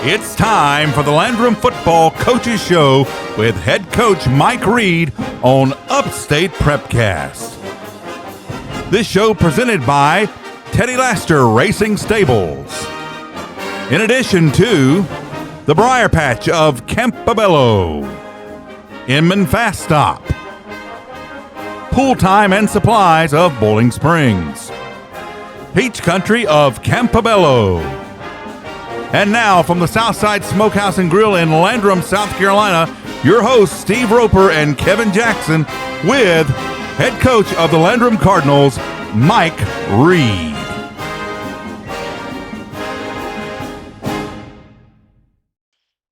It's time for the Landrum Football Coaches Show with Head Coach Mike Reid on Upstate Prep-Cast. This show presented by Teddy Laster Racing Stables. In addition to the Briar Patch of Campobello, Inman Fast Stop, Pool Time and Supplies of Bowling Springs, Peach Country of Campobello. And now from the Southside Smokehouse and Grille in Landrum, South Carolina, your hosts Steve Roper and Kevin Jackson with head coach of the Landrum Cardinals, Mike Reid.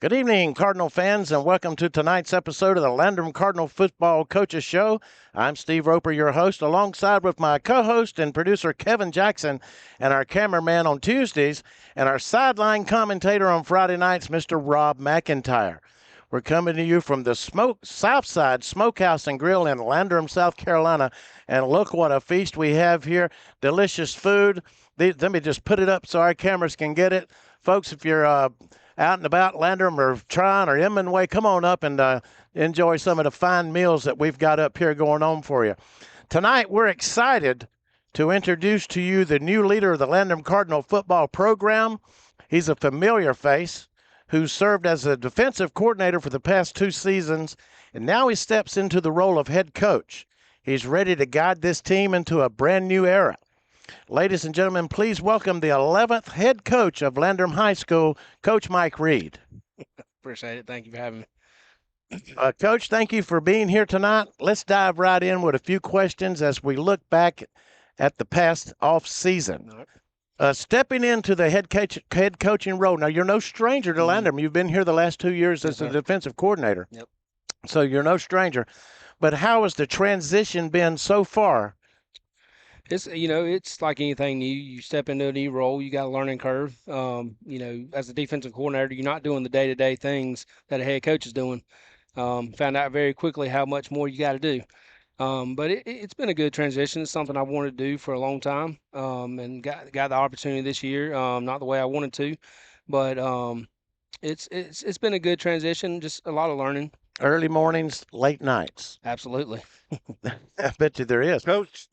Good evening, Cardinal fans, and welcome to tonight's episode of the Landrum Cardinal Football Coaches Show. I'm Steve Roper, your host, alongside with my co-host and producer Kevin Jackson, and our cameraman on Tuesdays, and our sideline commentator on Friday nights, Mr. Rob McIntyre. We're coming to you from the Southside Smokehouse and Grille in Landrum, South Carolina, and look what a feast we have here. Delicious food. Let me just put it up so our cameras can get it. Folks, if you're out and about Landrum or Tryon or Inman way, come on up and enjoy some of the fine meals that we've got up here going on for you. Tonight, we're excited to introduce to you the new leader of the Landrum Cardinal football program. He's a familiar face who served as a defensive coordinator for the past 2 seasons, and now he steps into the role of head coach. He's ready to guide this team into a brand new era. Ladies and gentlemen, please welcome the 11th head coach of Landrum High School, Coach Mike Reid. Appreciate it. Thank you for having me. Coach, thank you for being here tonight. Let's dive right in with a few questions as we look back at the past off season. Stepping into the head coaching role. Now, you're no stranger to Landrum. You've been here the last 2 years as a defensive coordinator. Yep. So you're no stranger. But how has the transition been so far? It's it's like anything new. You step into a new role, you got a learning curve. As a defensive coordinator, you're not doing the day-to-day things that a head coach is doing. Found out very quickly how much more you got to do. But it's been a good transition. It's something I wanted to do for a long time, and got the opportunity this year. Not the way I wanted to, but it's been a good transition. Just a lot of learning. Early mornings, late nights. Absolutely. I bet you there is. Coach,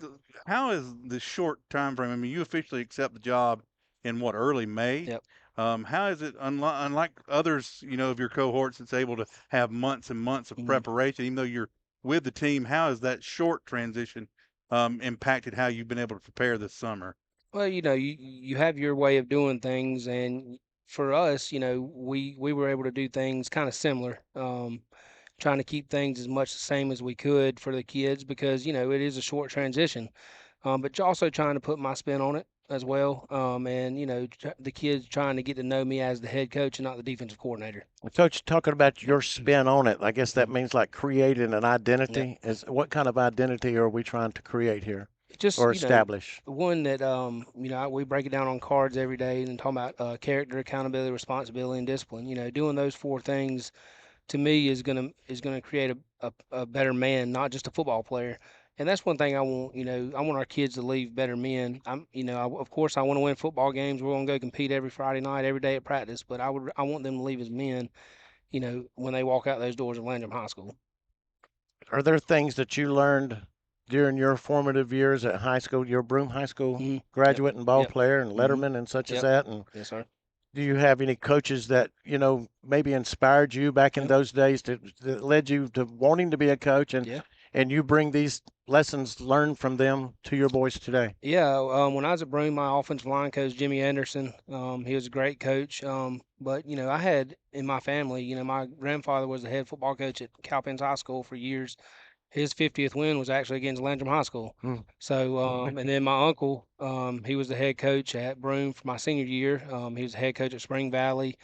how is the short time frame? I mean, you officially accept the job in early May? Yep. How is it unlike others, of your cohorts that's able to have months and months of preparation, even though you're with the team? How has that short transition impacted how you've been able to prepare this summer? Well, you have your way of doing things, and for us, we were able to do things kind of similar. Trying to keep things as much the same as we could for the kids because, it is a short transition. But also trying to put my spin on it as well. And, the kids trying to get to know me as the head coach and not the defensive coordinator. Coach, talking about your spin on it, I guess that means like creating an identity. Yeah. What kind of identity are we trying to create here? Just or establish? One that, we break it down on cards every day and talk about character, accountability, responsibility, and discipline. Doing those 4 things to me is gonna create a better man, not just a football player. And that's one thing I want. I want our kids to leave better men. Of course, I want to win football games. We're gonna go compete every Friday night, every day at practice. But I want them to leave as men. When they walk out those doors of Landrum High School. Are there things that you learned during your formative years at high school? Your Broome High School graduate and ball player and letterman and such as that. And yes, sir. do you have any coaches that, maybe inspired you back in those days that led you to wanting to be a coach and you bring these lessons learned from them to your boys today? Yeah, when I was at Broome, my offensive line coach, Jimmy Anderson, he was a great coach. But, I had in my family, my grandfather was the head football coach at Cowpens High School for years. His 50th win was actually against Landrum High School. So, and then my uncle, he was the head coach at Broome for my senior year. He was the head coach at Spring Valley,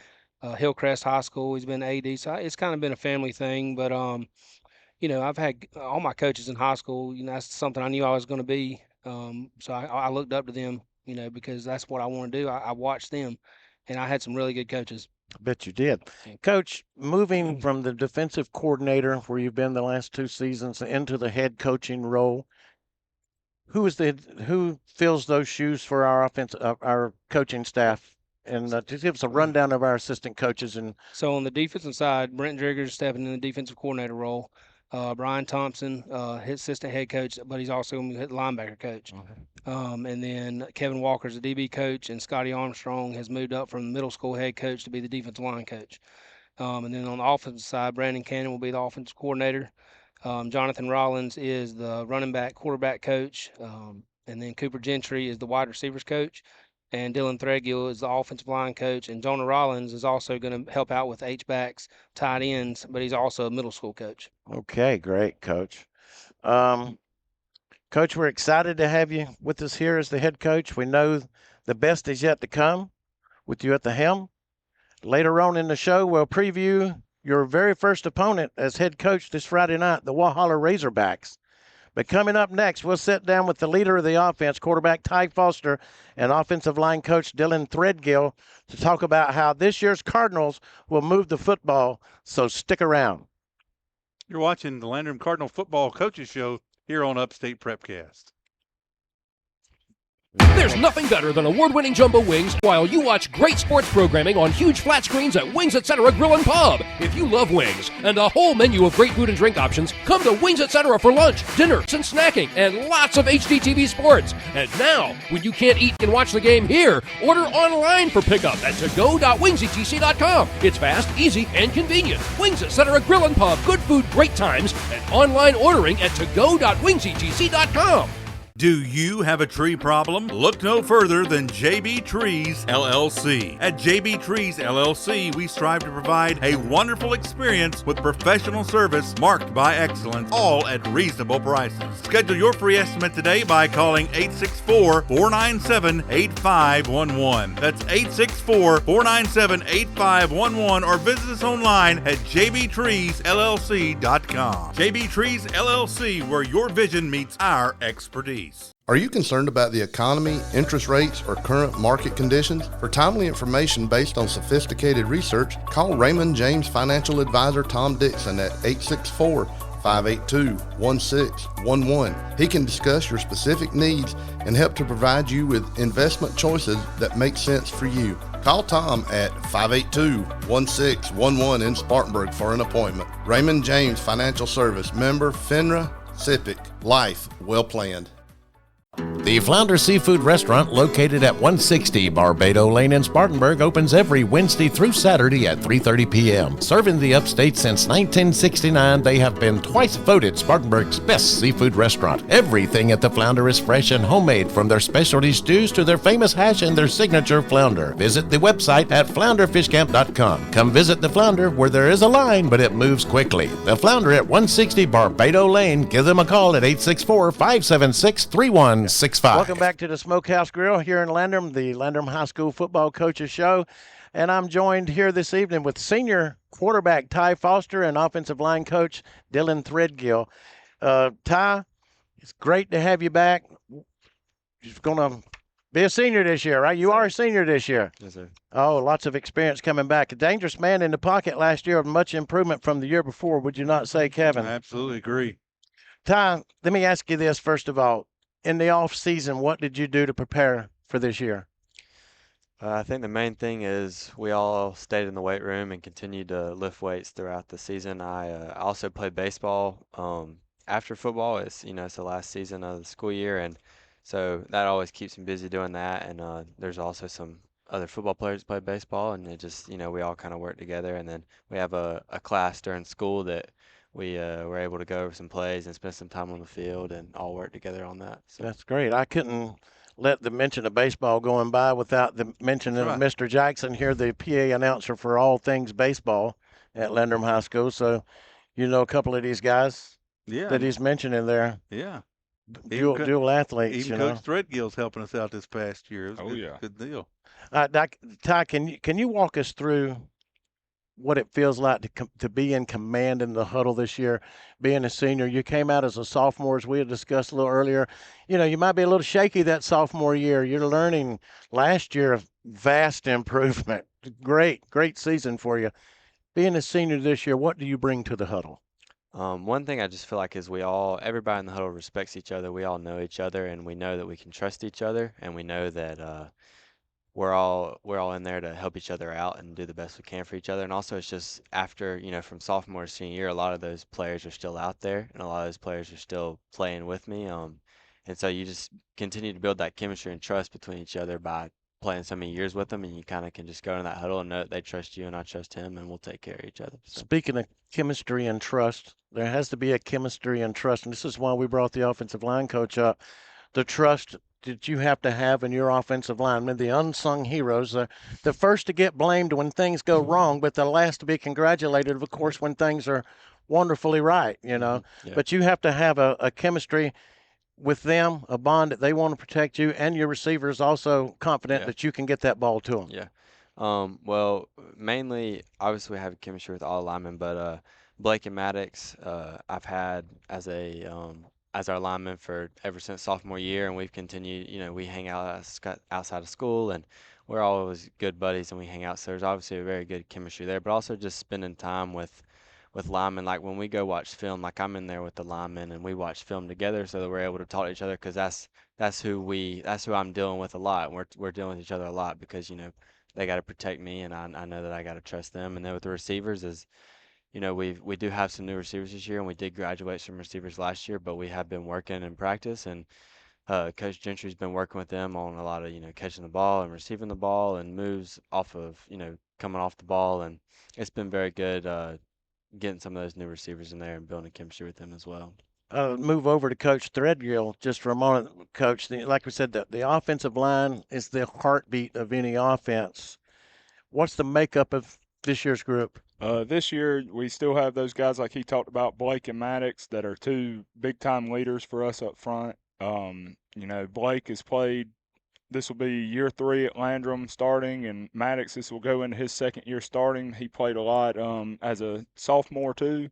Hillcrest High School. He's been AD. So it's kind of been a family thing. But, I've had all my coaches in high school. That's something I knew I was going to be. So I looked up to them, because that's what I want to do. I watched them, and I had some really good coaches. I bet you did. Coach, moving from the defensive coordinator, where you've been the last 2 seasons, into the head coaching role, who fills those shoes for our coaching staff And just give us a rundown of our assistant coaches. And So on the defensive side, Brent Drigger's stepping in the defensive coordinator role. Brian Thompson, his assistant head coach, but he's also going to be the linebacker coach. And then Kevin Walker's the DB coach, and Scotty Armstrong has moved up from the middle school head coach to be the defensive line coach. And then on the offensive side, Brandon Cannon will be the offensive coordinator. Jonathan Rollins is the running back quarterback coach. And then Cooper Gentry is the wide receivers coach. And Dylan Threadgill is the offensive line coach. And Jonah Rollins is also going to help out with H-backs, tight ends, but he's also a middle school coach. Okay, great, Coach. Coach, we're excited to have you with us here as the head coach. We know the best is yet to come with you at the helm. Later on in the show, we'll preview your very first opponent as head coach this Friday night, the Walhalla Razorbacks. But coming up next, we'll sit down with the leader of the offense, quarterback Ty Foster, and offensive line coach Dylan Threadgill to talk about how this year's Cardinals will move the football, so stick around. You're watching the Landrum Cardinal Football Coaches Show here on Upstate Prep-Cast. There's nothing better than award-winning jumbo wings while you watch great sports programming on huge flat screens at Wings Etc. Grill and Pub. If you love wings and a whole menu of great food and drink options, come to Wings Etc. for lunch, dinner, and snacking, and lots of HDTV sports. And now, when you can't eat and watch the game here, order online for pickup at togo.wingsetc.com. It's fast, easy, and convenient. Wings Etc. Grill and Pub, good food, great times, and online ordering at togo.wingsetc.com. Do you have a tree problem? Look no further than JB Trees LLC. At JB Trees LLC, we strive to provide a wonderful experience with professional service marked by excellence, all at reasonable prices. Schedule your free estimate today by calling 864-497-8511. That's 864-497-8511, or visit us online at jbtreesllc.com. JB Trees LLC, where your vision meets our expertise. Are you concerned about the economy, interest rates, or current market conditions? For timely information based on sophisticated research, call Raymond James Financial Advisor Tom Dixon at 864-582-1611. He can discuss your specific needs and help to provide you with investment choices that make sense for you. Call Tom at 582-1611 in Spartanburg for an appointment. Raymond James Financial Service, member FINRA, SIPC. Life well planned. The Flounder Seafood Restaurant, located at 160 Barbado Lane in Spartanburg, opens every Wednesday through Saturday at 3:30 p.m. Serving the upstate since 1969, they have been twice voted Spartanburg's best seafood restaurant. Everything at the Flounder is fresh and homemade, from their specialty stews to their famous hash and their signature flounder. Visit the website at flounderfishcamp.com. Come visit the Flounder, where there is a line, but it moves quickly. The Flounder at 160 Barbado Lane. Give them a call at 864-576-3165. Welcome back to the Smokehouse Grill here in Landrum, the Landrum High School Football Coaches Show. And I'm joined here this evening with senior quarterback Ty Foster and offensive line coach Dylan Threadgill. Ty, it's great to have you back. You're going to be a senior this year, right? You are a senior this year. Yes, sir. Oh, lots of experience coming back. A dangerous man in the pocket last year, much improvement from the year before, would you not say, Kevin? I absolutely agree. Ty, let me ask you this first of all. In the off season, what did you do to prepare for this year? I think the main thing is we all stayed in the weight room and continued to lift weights throughout the season. I also played baseball after football. It's it's the last season of the school year, and so that always keeps me busy doing that. And there's also some other football players that play baseball, and it just we all kind of work together. And then we have a class during school that we were able to go over some plays and spend some time on the field and all work together on that. So that's great. I couldn't let the mention of baseball going by without the mention of Mr. Jackson here, the PA announcer for all things baseball at Landrum High School. So, a couple of these guys that he's mentioning there. Yeah. Dual athletes. Even Coach Threadgill's helping us out this past year. It was good deal. Ty, can you walk us through what it feels like to be in command in the huddle this year, being a senior? You came out as a sophomore, as we had discussed a little earlier. You might be a little shaky that sophomore year. You're learning. Last year, vast improvement. Great season for you. Being a senior this year, what do you bring to the huddle? One thing I just feel like is everybody in the huddle respects each other. We all know each other, and we know that we can trust each other, and we know that we're all in there to help each other out and do the best we can for each other. And also, it's just after, from sophomore to senior year, a lot of those players are still out there, and a lot of those players are still playing with me. And so you just continue to build that chemistry and trust between each other by playing so many years with them, and you kind of can just go in that huddle and know that they trust you and I trust him, and we'll take care of each other. So. Speaking of chemistry and trust, there has to be a chemistry and trust, and this is why we brought the offensive line coach up. The trust that you have to have in your offensive linemen, the unsung heroes, the first to get blamed when things go wrong, but the last to be congratulated, of course, when things are wonderfully right, Yeah. But you have to have a chemistry with them, a bond that they want to protect you, and your receivers also confident that you can get that ball to them. Yeah. Well, mainly, obviously, we have chemistry with all linemen, but Blake and Maddox, I've had as our lineman for ever since sophomore year, and we've continued. We hang out outside of school, and we're always good buddies, and we hang out. So there's obviously a very good chemistry there, but also just spending time with linemen. Like when we go watch film, like I'm in there with the linemen, and we watch film together, so that we're able to talk to each other, because that's who I'm dealing with a lot. We're dealing with each other a lot because they got to protect me, and I know that I got to trust them. And then with the receivers we do have some new receivers this year, and we did graduate some receivers last year, but we have been working in practice, and Coach Gentry's been working with them on a lot of catching the ball and receiving the ball and moves off of coming off the ball, and it's been very good getting some of those new receivers in there and building chemistry with them as well. Move over to Coach Threadgill just for a moment, Coach. Like we said, the offensive line is the heartbeat of any offense. What's the makeup of this year's group? This year, we still have those guys like he talked about, Blake and Maddox, that are two big-time leaders for us up front. Blake has played. This will be year 3 at Landrum starting, and Maddox, this will go into his second year starting. He played a lot as a sophomore too.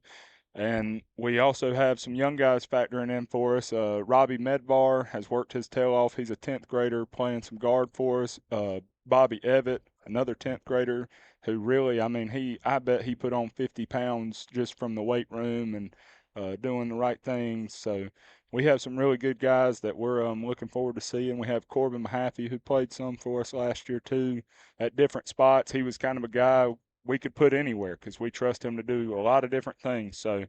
And we also have some young guys factoring in for us. Robbie Medvar has worked his tail off. He's a 10th grader playing some guard for us. Bobby Evett, another 10th grader, who really, I bet he put on 50 pounds just from the weight room and doing the right things. So we have some really good guys that we're looking forward to seeing. We have Corbin Mahaffey, who played some for us last year too at different spots. He was kind of a guy we could put anywhere because we trust him to do a lot of different things. So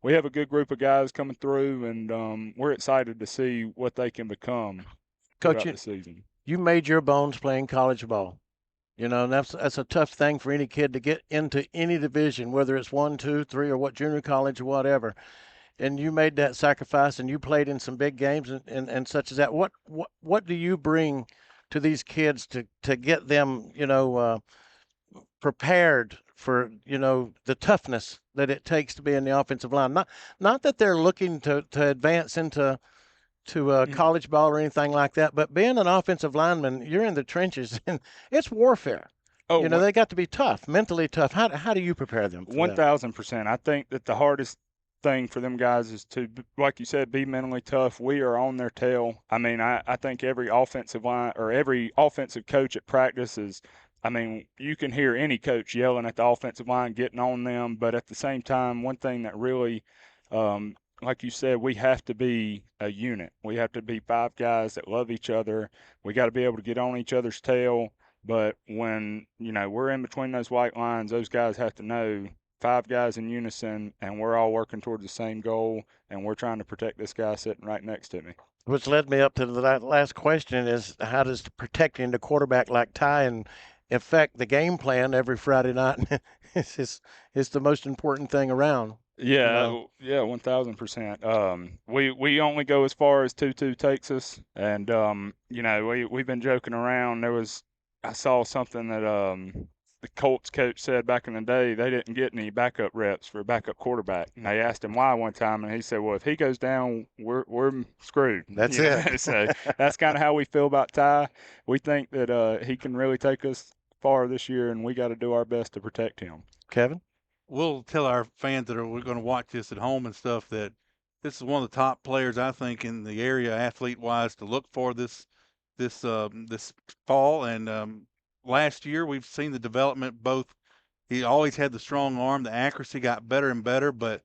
we have a good group of guys coming through, and we're excited to see what they can become throughout the season. You made your bones playing college ball. And that's a tough thing for any kid to get into any division, whether it's 1, 2, 3, or what junior college or whatever. And you made that sacrifice, and you played in some big games and such as that. What do you bring to these kids to get them, prepared for the toughness that it takes to be in the offensive line? Not that they're looking to advance into college ball or anything like that, but being an offensive lineman, you're in the trenches, and it's warfare. They got to be tough, mentally tough. How do you prepare them for 1,000%. I think that the hardest thing for them guys is to, like you said, be mentally tough. We are on their tail. I think every offensive line or every offensive coach at practice is, you can hear any coach yelling at the offensive line, getting on them, but at the same time, one thing that really, like you said, we have to be a unit. We have to be 5 guys that love each other. We got to be able to get on each other's tail, but when, we're in between those white lines, those guys have to know 5 guys in unison, and we're all working towards the same goal, and we're trying to protect this guy sitting right next to me. Which led me up to the last question is, how does protecting the quarterback like Ty and affect the game plan every Friday night? It's the most important thing around. Yeah, 1,000%. We only go as far as 2-2 takes us, and we've been joking around. I saw something that the Colts coach said back in the day they didn't get any backup reps for a backup quarterback. And they asked him why one time, and he said, well, if he goes down, we're screwed. That's it. So that's kind of how we feel about Ty. We think that he can really take us far this year, and we got to do our best to protect him. Kevin? We'll tell our fans that we're going to watch this at home and stuff that this is one of the top players, I think, in the area athlete-wise to look for this fall. And last year we've seen the development both. He always had the strong arm. The accuracy got better and better, but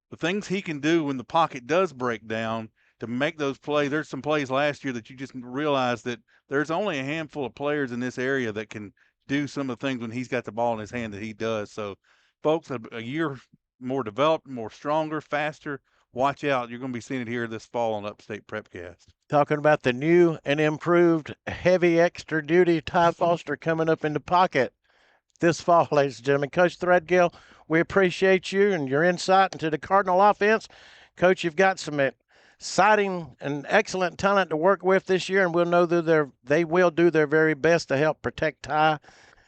the things he can do when the pocket does break down to make those plays. There's some plays last year that you just realize that there's only a handful of players in this area that can do some of the things when he's got the ball in his hand that he does. So, folks, a year more developed, more stronger, faster. Watch out. You're going to be seeing it here this fall on Upstate Prep-Cast. Talking about the new and improved heavy extra duty Ty Foster coming up in the pocket this fall, ladies and gentlemen. Coach Threadgill, we appreciate you and your insight into the Cardinal offense. Coach, you've got some exciting and excellent talent to work with this year, and we'll know that they will do their very best to help protect Ty.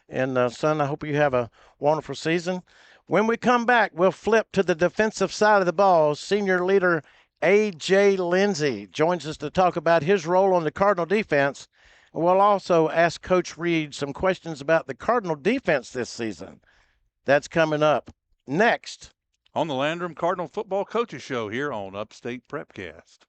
And, son, I hope you have a wonderful season. When we come back, we'll flip to the defensive side of the ball. Senior leader A.J. Lindsey joins us to talk about his role on the Cardinal defense. We'll also ask Coach Reid some questions about the Cardinal defense this season. That's coming up next on the Landrum Cardinal Football Coaches Show here on Upstate Prep-Cast.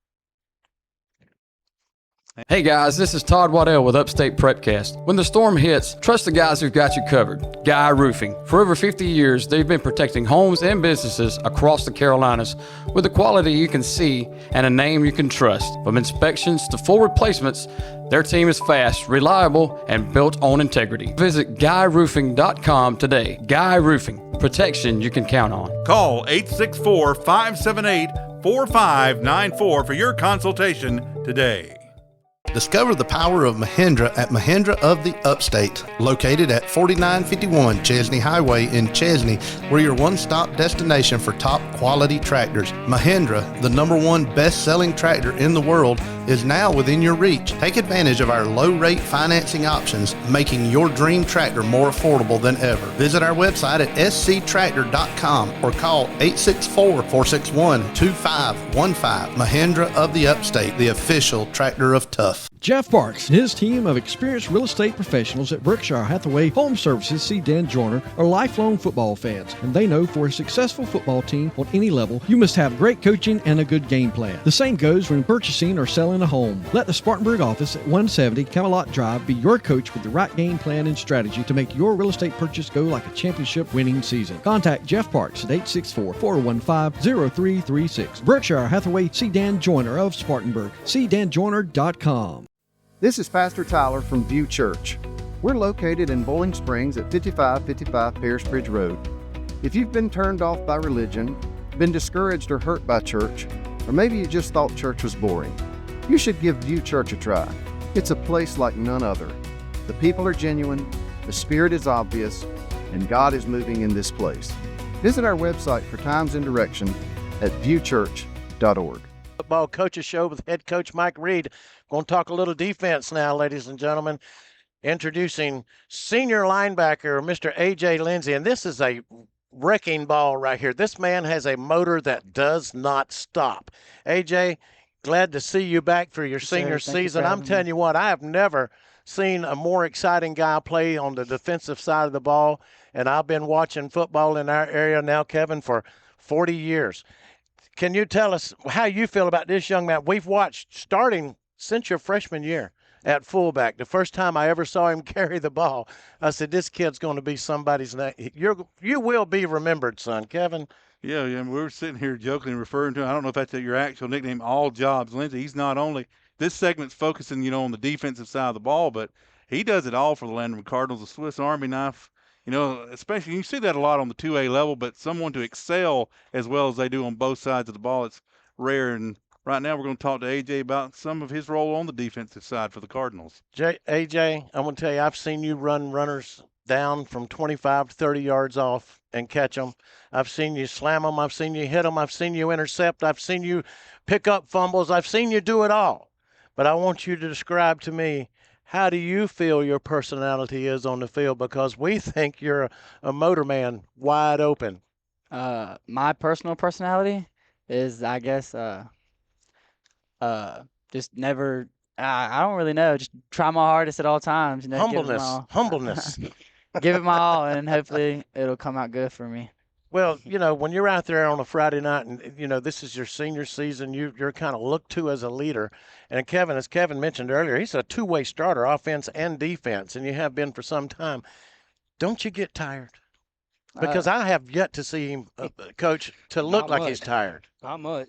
Hey guys, this is Todd Waddell with Upstate Prep-Cast. When the storm hits, trust the guys who've got you covered. Guy Roofing. For over 50 years, they've been protecting homes and businesses across the Carolinas with a quality you can see and a name you can trust. From inspections to full replacements, their team is fast, reliable, and built on integrity. Visit GuyRoofing.com today. Guy Roofing. Protection you can count on. Call 864-578-4594 for your consultation today. Discover the power of Mahindra at Mahindra of the Upstate, located at 4951 Chesney Highway in Chesney. We're your one-stop destination for top quality tractors. Mahindra, the #1 best-selling tractor in the world, is now within your reach. Take advantage of our low-rate financing options, making your dream tractor more affordable than ever. Visit our website at sctractor.com or call 864-461-2515. Mahindra of the Upstate, the official tractor of tough. Jeff Parks and his team of experienced real estate professionals at Berkshire Hathaway Home Services C. Dan Joyner are lifelong football fans, and they know for a successful football team on any level, you must have great coaching and a good game plan. The same goes when purchasing or selling a home. Let the Spartanburg office at 170 Camelot Drive be your coach with the right game plan and strategy to make your real estate purchase go like a championship-winning season. Contact Jeff Parks at 864-415-0336. Berkshire Hathaway C. Dan Joyner of Spartanburg. cdanjoyner.com. This is Pastor Tyler from View Church. We're located in Bowling Springs at 5555 Pierce Bridge Road. If you've been turned off by religion, been discouraged or hurt by church, or maybe you just thought church was boring, you should give View Church a try. It's a place like none other. The people are genuine, the spirit is obvious, and God is moving in this place. Visit our website for times and direction at viewchurch.org. Football Coaches Show with Head Coach Mike Reid. Going to talk a little defense now, ladies and gentlemen. Introducing senior linebacker, Mr. A.J. Lindsey. And this is a wrecking ball right here. This man has a motor that does not stop. A.J., glad to see you back for your senior season. I'm telling you what, I have never seen a more exciting guy play on the defensive side of the ball. And I've been watching football in our area now, Kevin, for 40 years. Can you tell us how you feel about this young man? We've watched starting since your freshman year at fullback. The first time I ever saw him carry the ball, I said, this kid's going to be somebody's name. You will be remembered, son. Kevin? Yeah, we were sitting here jokingly referring to him. I don't know if that's your actual nickname, All Jobs Lindsey. He's not only – this segment's focusing, on the defensive side of the ball, but he does it all for the Landrum Cardinals, a Swiss Army knife. Especially you see that a lot on the 2A level, but someone to excel as well as they do on both sides of the ball, it's rare. And right now we're going to talk to A.J. about some of his role on the defensive side for the Cardinals. A.J., I'm going to tell you, I've seen you run runners down from 25 to 30 yards off and catch them. I've seen you slam them. I've seen you hit them. I've seen you intercept. I've seen you pick up fumbles. I've seen you do it all. But I want you to describe to me, how do you feel your personality is on the field? Because we think you're a motor man, wide open. My personal personality is, I guess, just never. I don't really know. Just try my hardest at all times. Humbleness. Give it my all, and hopefully it'll come out good for me. Well, when you're out there on a Friday night and, this is your senior season, you're kind of looked to as a leader. And Kevin, as Kevin mentioned earlier, he's a two-way starter, offense and defense, and you have been for some time. Don't you get tired? Because I have yet to see him, Coach, to look like he's tired. Not much.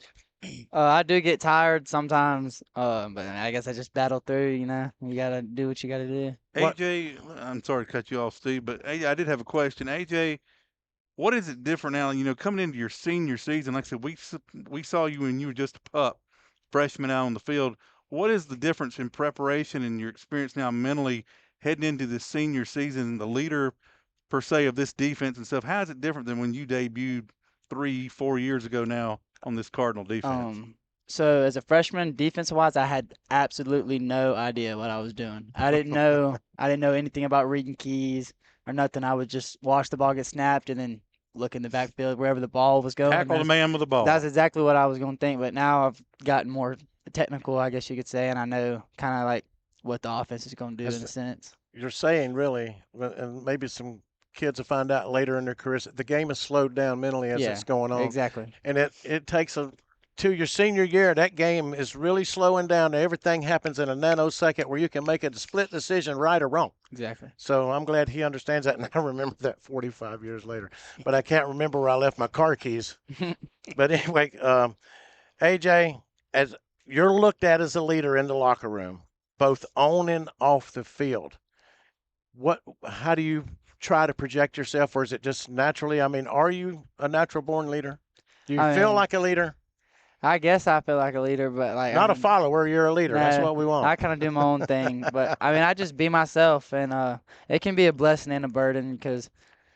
I do get tired sometimes, but I guess I just battle through, you know. You got to do what you got to do. AJ, I'm sorry to cut you off, Steve, but AJ, I did have a question. AJ, what is it different now? You know, coming into your senior season, like I said, we saw you when you were just a pup, freshman out on the field. What is the difference in preparation and your experience now mentally heading into this senior season, the leader per se of this defense and stuff? How is it different than when you debuted 3-4 years ago now on this Cardinal defense? So as a freshman, defensive-wise, I had absolutely no idea what I was doing. I didn't know anything about reading keys or nothing. I would just watch the ball get snapped and then look in the backfield wherever the ball was going. Tackle the man with the ball. That's exactly what I was going to think. But now I've gotten more technical, I guess you could say, and I know kind of like what the offense is going to do in a sense. You're saying really, and maybe some kids will find out later in their careers, the game is slowed down mentally as it's going on. Exactly. And it takes to your senior year, that game is really slowing down. Everything happens in a nanosecond where you can make a split decision, right or wrong. Exactly. So I'm glad he understands that, and I remember that 45 years later. But I can't remember where I left my car keys. But anyway, AJ, as you're looked at as a leader in the locker room, both on and off the field, how do you try to project yourself, or is it just naturally? I mean, are you a natural-born leader? Do you feel like a leader? I guess I feel like a leader, but not a follower. You're a leader. That's what we want. I kind of do my own thing, but I mean, I just be myself, and it can be a blessing and a burden because,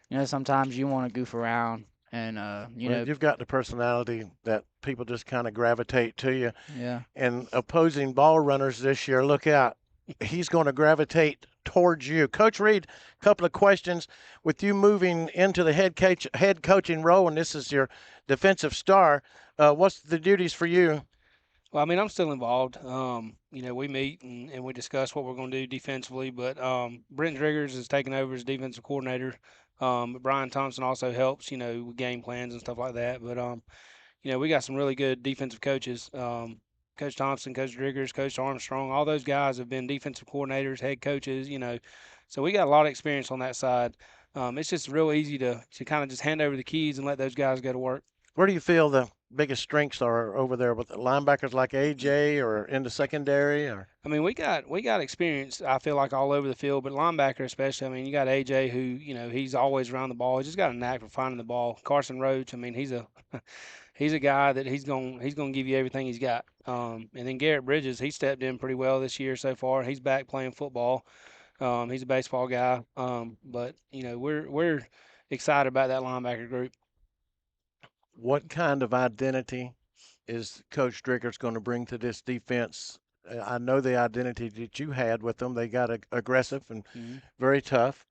you know, sometimes you want to goof around, and you know, you've got the personality that people just kind of gravitate to you. Yeah. And opposing ball runners this year, look out. He's going to gravitate towards you. Coach Reid, a couple of questions. With you moving into the head coaching role, and this is your defensive star, what's the duties for you? Well, I mean, I'm still involved. You know, we meet and we discuss what we're going to do defensively, but Brent Driggers is taking over as defensive coordinator. Brian Thompson also helps, you know, with game plans and stuff like that. But, you know, we got some really good defensive coaches. Coach Thompson, Coach Driggers, Coach Armstrong, all those guys have been defensive coordinators, head coaches, you know. So we got a lot of experience on that side. It's just real easy to kind of just hand over the keys and let those guys go to work. Where do you feel the biggest strengths are over there with the linebackers like AJ or in the secondary? Or I mean, we got experience, I feel like, all over the field, but linebacker especially. I mean, you got AJ who, you know, he's always around the ball. He's just got a knack for finding the ball. Carson Roach, I mean, he's a guy that he's going to give you everything he's got. And then Garrett Bridges, he stepped in pretty well this year so far. He's back playing football. He's a baseball guy. But you know, we're excited about that linebacker group. What kind of identity is Coach Driggers going to bring to this defense? I know the identity that you had with them. They got aggressive and very tough,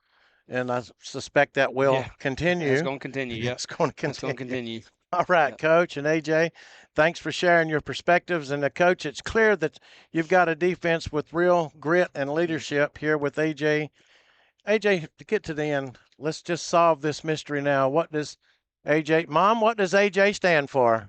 and I suspect that will continue. It's going to continue. Yeah, it's going to continue. It's going to continue. All right, Coach and AJ, thanks for sharing your perspectives. And, Coach, it's clear that you've got a defense with real grit and leadership here with AJ. AJ, to get to the end, let's just solve this mystery now. What does AJ stand for?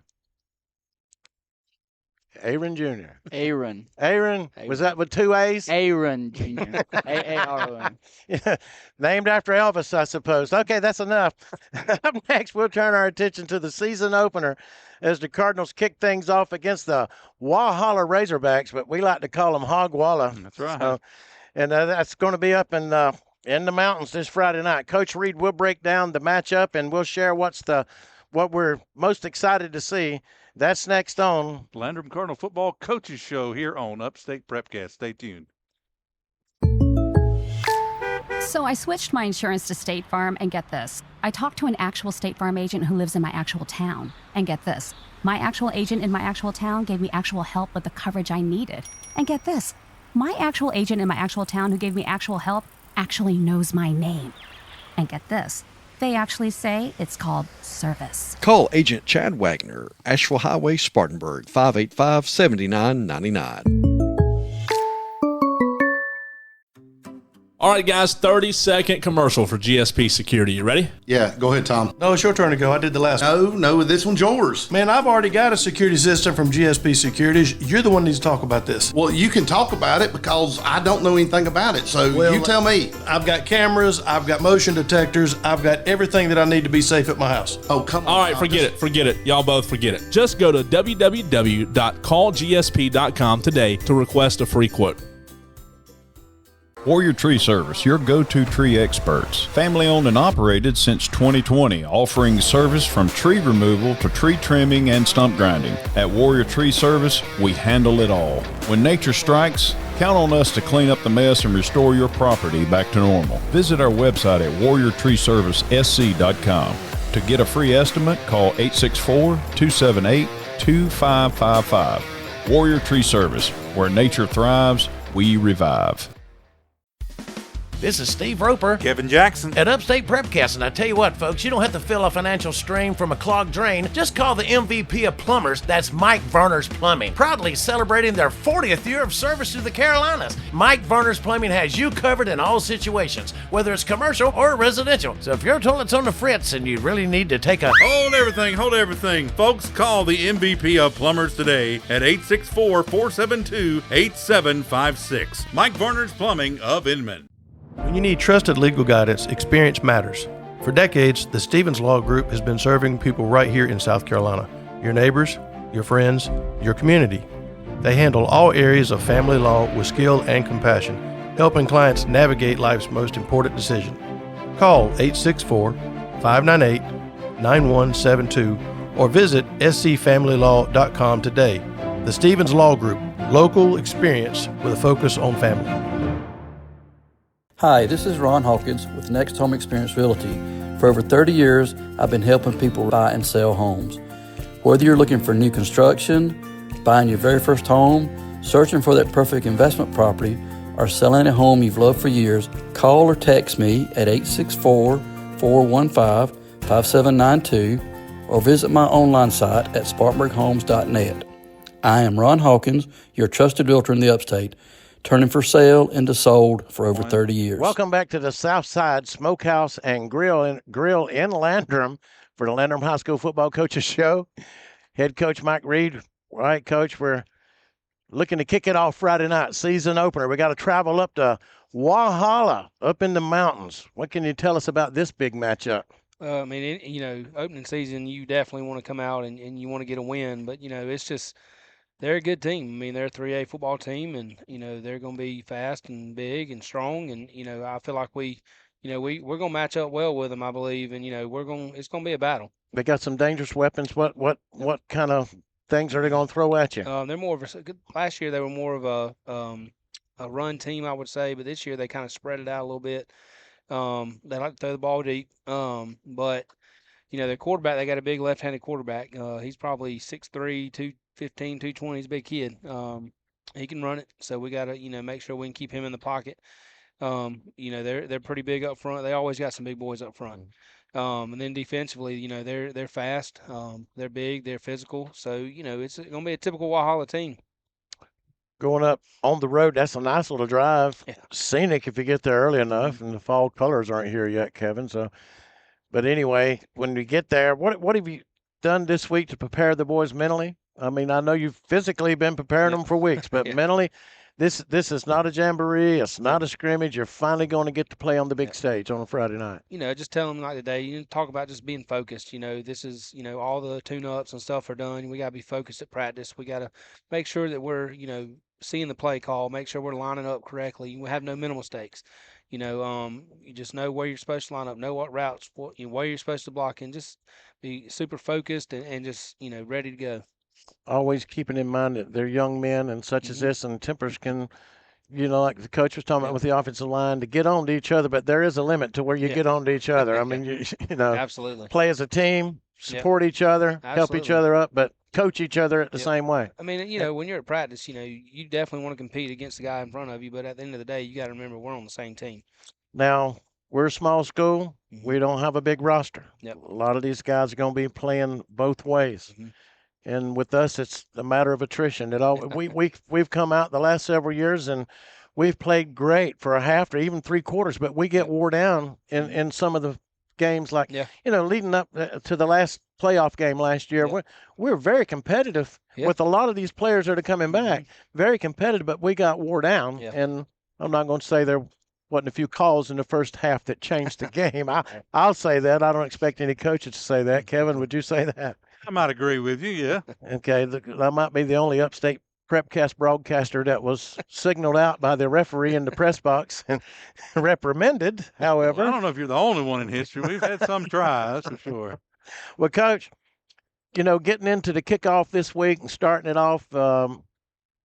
Aaron Jr. Aaron. Aaron. Was that with 2 A's? Aaron Jr. A-A-R-O-N. Yeah, named after Elvis, I suppose. Okay, that's enough. Up next, we'll turn our attention to the season opener as the Cardinals kick things off against the Walhalla Razorbacks, but we like to call them Hogwalla. That's right. So, and that's going to be up in the mountains this Friday night. Coach Reid will break down the matchup, and we'll share what we're most excited to see. That's next on Landrum Cardinal Football Coaches Show here on Upstate Prep-Cast. Stay tuned. So I switched my insurance to State Farm, and get this. I talked to an actual State Farm agent who lives in my actual town. And get this. My actual agent in my actual town gave me actual help with the coverage I needed. And get this. My actual agent in my actual town who gave me actual help actually knows my name. And get this. They actually say it's called service. Call Agent Chad Wagner, Asheville Highway, Spartanburg, 585-7999. All right, guys, 30-second commercial for GSP Security. You ready? Yeah, go ahead, Tom. No, it's your turn to go. I did the last one. No, this one's yours. Man, I've already got a security system from GSP Securities. You're the one that needs to talk about this. Well, you can talk about it because I don't know anything about it. So you tell me. I've got cameras. I've got motion detectors. I've got everything that I need to be safe at my house. Oh, come on. All right, forget it. Y'all both forget it. Just go to www.callgsp.com today to request a free quote. Warrior Tree Service, your go-to tree experts. Family owned and operated since 2020, offering service from tree removal to tree trimming and stump grinding. At Warrior Tree Service, we handle it all. When nature strikes, count on us to clean up the mess and restore your property back to normal. Visit our website at warriortreeservicesc.com. To get a free estimate, call 864-278-2555. Warrior Tree Service, where nature thrives, we revive. This is Steve Roper, Kevin Jackson, at Upstate Prep-Cast, and I tell you what, folks, you don't have to feel a financial strain from a clogged drain. Just call the MVP of plumbers. That's Mike Verner's Plumbing, proudly celebrating their 40th year of service to the Carolinas. Mike Verner's Plumbing has you covered in all situations, whether it's commercial or residential. So if your toilet's on the fritz and you really need to take a Hold everything. Folks, call the MVP of plumbers today at 864-472-8756. Mike Verner's Plumbing of Inman. When you need trusted legal guidance, experience matters. For decades, the Stevens Law Group has been serving people right here in South Carolina. Your neighbors, your friends, your community. They handle all areas of family law with skill and compassion, helping clients navigate life's most important decision. Call 864-598-9172 or visit scfamilylaw.com today. The Stevens Law Group, local experience with a focus on family. Hi, this is Ron Hawkins with Next Home Experience Realty. For over 30 years, I've been helping people buy and sell homes. Whether you're looking for new construction, buying your very first home, searching for that perfect investment property, or selling a home you've loved for years, call or text me at 864-415-5792 or visit my online site at spartanburghomes.net. I am Ron Hawkins, your trusted realtor in the Upstate, turning for sale into sold for over 30 years. Welcome back to the Southside Smokehouse and Grille in Landrum for the Landrum High School Football Coaches Show. Head Coach Mike Reid. All right, Coach, we're looking to kick it off Friday night, season opener. We got to travel up to Walhalla, up in the mountains. What can you tell us about this big matchup? Opening season, you definitely want to come out and you want to get a win. But, it's just – they're a good team. I mean, they're a 3A football team, and, they're going to be fast and big and strong. And, I feel like we're going to match up well with them, I believe. And, it's going to be a battle. They got some dangerous weapons. What kind of things are they going to throw at you? They're more of last year they were more of a run team, I would say. But this year they kind of spread it out a little bit. They like to throw the ball deep. But, their quarterback, they got a big left-handed quarterback. He's probably 6'3", 220. He's a big kid. He can run it, so we got to make sure we can keep him in the pocket. They're pretty big up front. They always got some big boys up front. And then defensively, they're fast. They're big. They're physical. So it's going to be a typical Walhalla team. Going up on the road, that's a nice little drive. Yeah. Scenic if you get there early enough, and the fall colors aren't here yet, Kevin. So, but anyway, when we get there, what have you done this week to prepare the boys mentally? I mean, I know you've physically been preparing them for weeks, but mentally, this is not a jamboree. It's not a scrimmage. You're finally going to get to play on the big stage on a Friday night. Just tell them like today, talk about just being focused. This is, all the tune-ups and stuff are done. We got to be focused at practice. We got to make sure that we're, seeing the play call, make sure we're lining up correctly. We have no mental mistakes. You just know where you're supposed to line up, know what routes, where you're supposed to block, and just be super focused and just, ready to go. Always keeping in mind that they're young men and such as this, and tempers can, like the coach was talking about with the offensive line, to get on to each other, but there is a limit to where you get on to each other. I mean, absolutely play as a team, support each other, help each other up, but coach each other the same way. I mean, when you're at practice, you definitely want to compete against the guy in front of you, but at the end of the day, you got to remember we're on the same team. Now, we're a small school. We don't have a big roster. Yep. A lot of these guys are going to be playing both ways. And with us, it's a matter of attrition. We've come out the last several years, and we've played great for a half or even 3 quarters, but we get wore down in some of the games, like, leading up to the last playoff game last year. We're very competitive with a lot of these players that are coming back. Very competitive, but we got wore down. And I'm not going to say there wasn't a few calls in the first half that changed the game. I'll say that. I don't expect any coaches to say that. Kevin, would you say that? I might agree with you, yeah. Okay, I might be the only Upstate Prep-Cast broadcaster that was signaled out by the referee in the press box and reprimanded, however. Well, I don't know if you're the only one in history. We've had some tries, for sure. Well, Coach, getting into the kickoff this week and starting it off,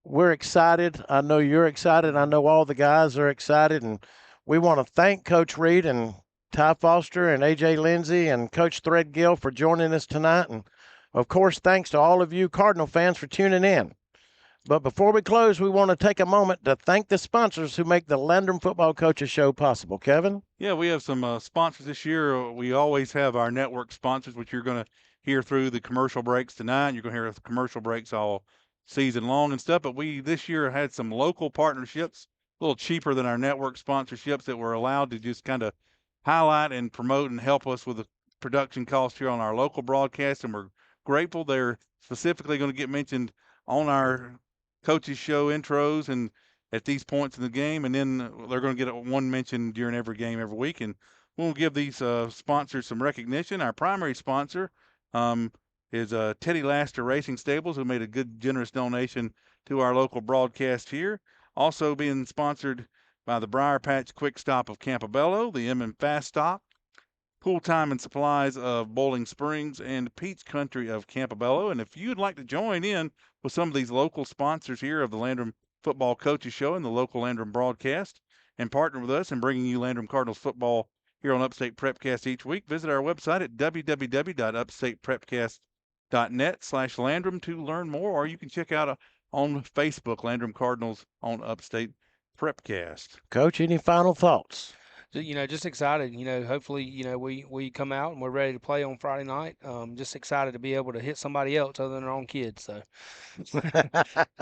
we're excited. I know you're excited. I know all the guys are excited. And we want to thank Coach Reid and Ty Foster and A.J. Lindsey and Coach Threadgill for joining us tonight. And, of course, thanks to all of you Cardinal fans for tuning in. But before we close, we want to take a moment to thank the sponsors who make the Landrum Football Coaches Show possible. Kevin? Yeah, we have some sponsors this year. We always have our network sponsors, which you're going to hear through the commercial breaks tonight. You're going to hear the commercial breaks all season long and stuff. But we this year had some local partnerships, a little cheaper than our network sponsorships, that were allowed to just kind of highlight and promote and help us with the production cost here on our local broadcast. And we're grateful they're specifically going to get mentioned on our coaches show intros and at these points in the game, and then they're going to get one mention during every game every week. And we'll give these sponsors some recognition. Our primary sponsor is Teddy Laster Racing Stables, who made a good, generous donation to our local broadcast here. Also being sponsored by the Briar Patch Quick Stop of Campobello, the Inman Fast Stop, Pool Time and Supplies of Bowling Springs, and Peach Country of Campobello. And if you'd like to join in with some of these local sponsors here of the Landrum Football Coaches Show and the local Landrum broadcast, and partner with us in bringing you Landrum Cardinals football here on Upstate Prep-Cast each week, visit our website at www.upstateprepcast.net/Landrum to learn more, or you can check out on Facebook, Landrum Cardinals on Upstate Prep-Cast. Coach, any final thoughts? Just excited. Hopefully, we come out and we're ready to play on Friday night. Just excited to be able to hit somebody else other than our own kids. So, just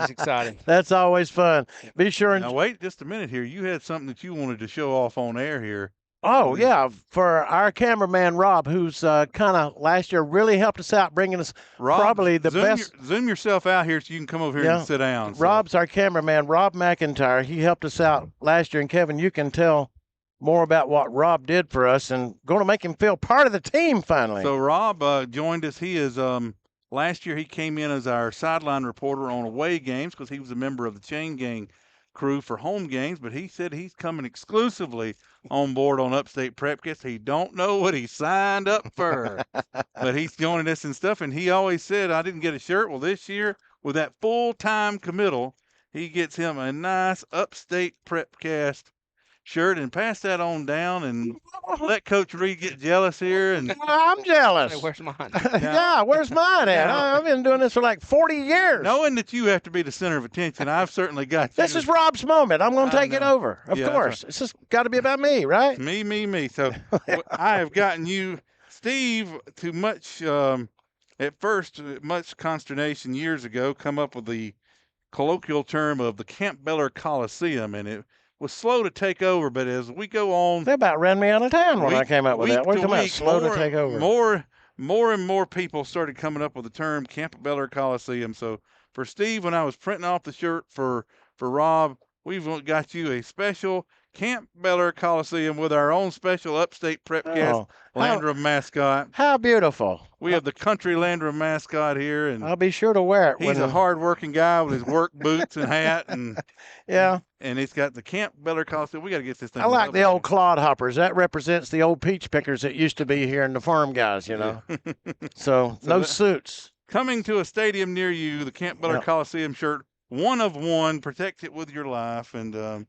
excited. That's always fun. Be sure and now wait just a minute here. You had something that you wanted to show off on air here. Oh, yeah, for our cameraman, Rob, who's kind of last year really helped us out, bringing us Rob, probably the best. Zoom yourself out here so you can come over here and sit down. Rob's our cameraman, Rob McIntyre. He helped us out last year. And, Kevin, you can tell more about what Rob did for us and going to make him feel part of the team finally. So Rob joined us. He is last year he came in as our sideline reporter on away games because he was a member of the Chain Gang crew for home games, but he said he's coming exclusively on board on Upstate Prep-Cast. He don't know what he signed up for, but he's joining us and stuff. And he always said, I didn't get a shirt. Well, this year with that full-time committal, he gets him a nice Upstate Prep-Cast shirt, and pass that on down and let Coach Reid get jealous here. And I'm jealous. Hey, where's mine? Yeah, where's mine at? I've been doing this for like 40 years. Knowing that you have to be the center of attention, I've certainly got you. This is Rob's moment. I'm going to take it over. Of course. Right. It's just got to be about me, right? Me. So I have gotten you, Steve, to much, at first, much consternation years ago, come up with the colloquial term of the Campobello Coliseum, and it was slow to take over, but as we go on, they about ran me out of town when I came up with that. What are you talking about, slow to take over? More and more people started coming up with the term Campobello Coliseum. So for Steve, when I was printing off the shirt for Rob, we've got you a special Campobello Coliseum with our own special Upstate Prep-Cast Landrum mascot. How beautiful. We have the country Landrum mascot here, and I'll be sure to wear it. He's a hard-working guy with his work boots and hat, and and he's got the Campobello Coliseum. We got to get this thing. I like the old clodhoppers. That represents the old peach pickers that used to be here in the farm guys, So no suits. Coming to a stadium near you, the Campobello Coliseum shirt, one of one. Protect it with your life, and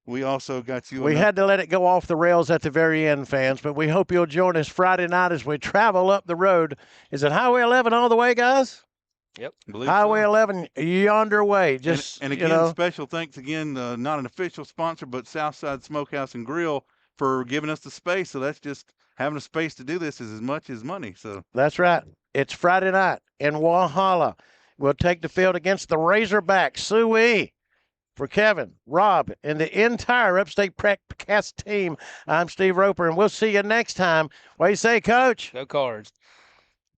we also got you. We had to let it go off the rails at the very end, fans, but we hope you'll join us Friday night as we travel up the road. Is it Highway 11 all the way, guys? Yep. Highway 11 yonder way. Just and again, special thanks again, not an official sponsor, but Southside Smokehouse and Grille for giving us the space. So that's just having a space to do this is as much as money. So that's right. It's Friday night in Walhalla. We'll take the field against the Razorbacks. Suey. For Kevin, Rob, and the entire Upstate Prep-Cast team, I'm Steve Roper, and we'll see you next time. What do you say, Coach? Go Cards.